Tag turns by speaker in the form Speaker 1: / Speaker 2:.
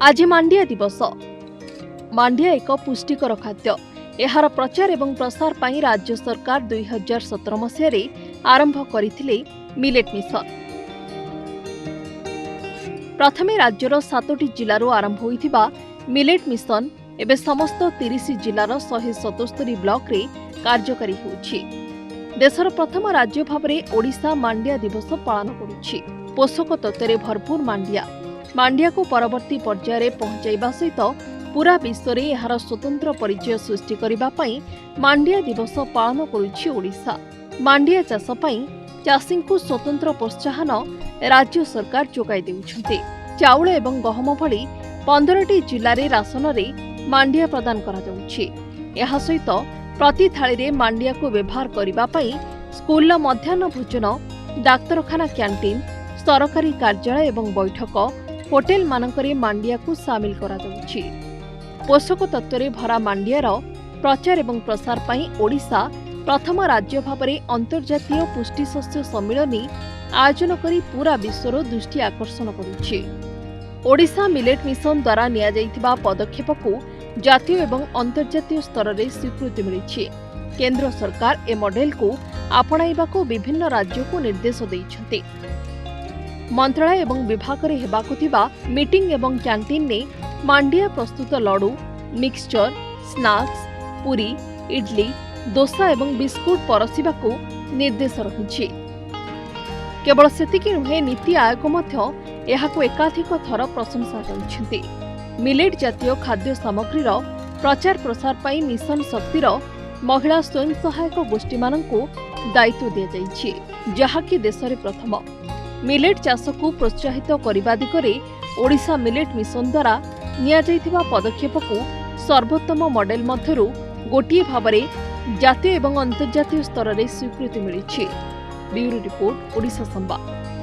Speaker 1: आज मांडिया दिवस। मांडिया एक पुष्टिकर खाद्य। एहार प्रचार एवं प्रसार पाई राज्य सरकार 2017 मसीह आरंभ करथिले मिलेट मिशन। प्रथमे राज्यर 7टी जिल्लारू आरंभ होइथिबा मिलेट मिशन एबे समस्त 30 जिल्लार 177 ब्लॉक रे कार्यकारी होउछि। देशर प्रथम राज्य भावरे ओडिशा मांडिया दिवस पालन करुछि। पोषक तत्वरे भरपूर मांडिया को परवर्ती पर्याय रे पहुंचाइबा सहित पूरा विश्व रे एहार स्वतंत्र परिचय सृष्टि करिबा पई मांडिया दिवस पालन करुछि ओडिशा। मांडिया चाष पई चाषी को स्वतंत्र प्रोत्साहन राज्य सरकार जोगाई देउछन्ते। चाउल एवं गहम भली 15टी जिल्ला रे राशन रे मांडिया प्रदान करा जाउछि। एहा सहित प्रति थाली रे मांडिया को व्यवहार करिबा पई स्कूल मध्याह्न भोजन, डाक्तरखाना कैंटीन, सरकारी कार्यालय एवं बैठक, होटेल मानकरे मांडिया को सामिल करा जाउछि। पोषक तत्वरे भरा मांडियार प्रचार एवं प्रसार पाई ओडिशा प्रथम राज्य भावरे अंतर्जातीय पुष्टि शस्य सम्मेलनी आयोजन करी पूरा विश्वर दृष्टि आकर्षण करुछि। ओडिशा मिलेट मिशन द्वारा निया जाइथिबा पदक्षेप को जातीय एवं अंतर्जातीय स्तर रे स्वीकृति मिलिछि। केंद्र सरकार ए मॉडल को आपणाइबा को विभिन्न राज्य को निर्देश दैछन्ते। मंत्रालय एवं विभाग रे हेबाकु थिबा मीटिंग एवं कैंटीन ने मांडिया प्रस्तुत लडू, मिक्सचर, स्नैक्स, पूरी, इडली, डोसा एवं बिस्कुट परसिबा को निर्देश रहिछि। केवल सेतिकी नुहे, नीति आयोग मध्य एहाको एकाधिक थर प्रशंसा करिसेंति। मिलेट जातीय खाद्य सामग्रीर प्रचार प्रसार पाई मिशन शक्तिर महिला स्वयं सहायक गोष्ठी मानकु दायित्व दिया जाइछि, जहाकी देशरे प्रथम। मिलेट चाष को प्रोत्साहित करने दिगरे ओडिशा मिलेट मिशन द्वारा निया जाइथिबा पदक्षेप को सर्वोत्तम मॉडल मध्यरु गोटिए भावरे जातीय एवं अंतर्जातीय स्तर रे स्वीकृति मिलिछि। ब्यूरो रिपोर्ट, ओडिशा संवाद।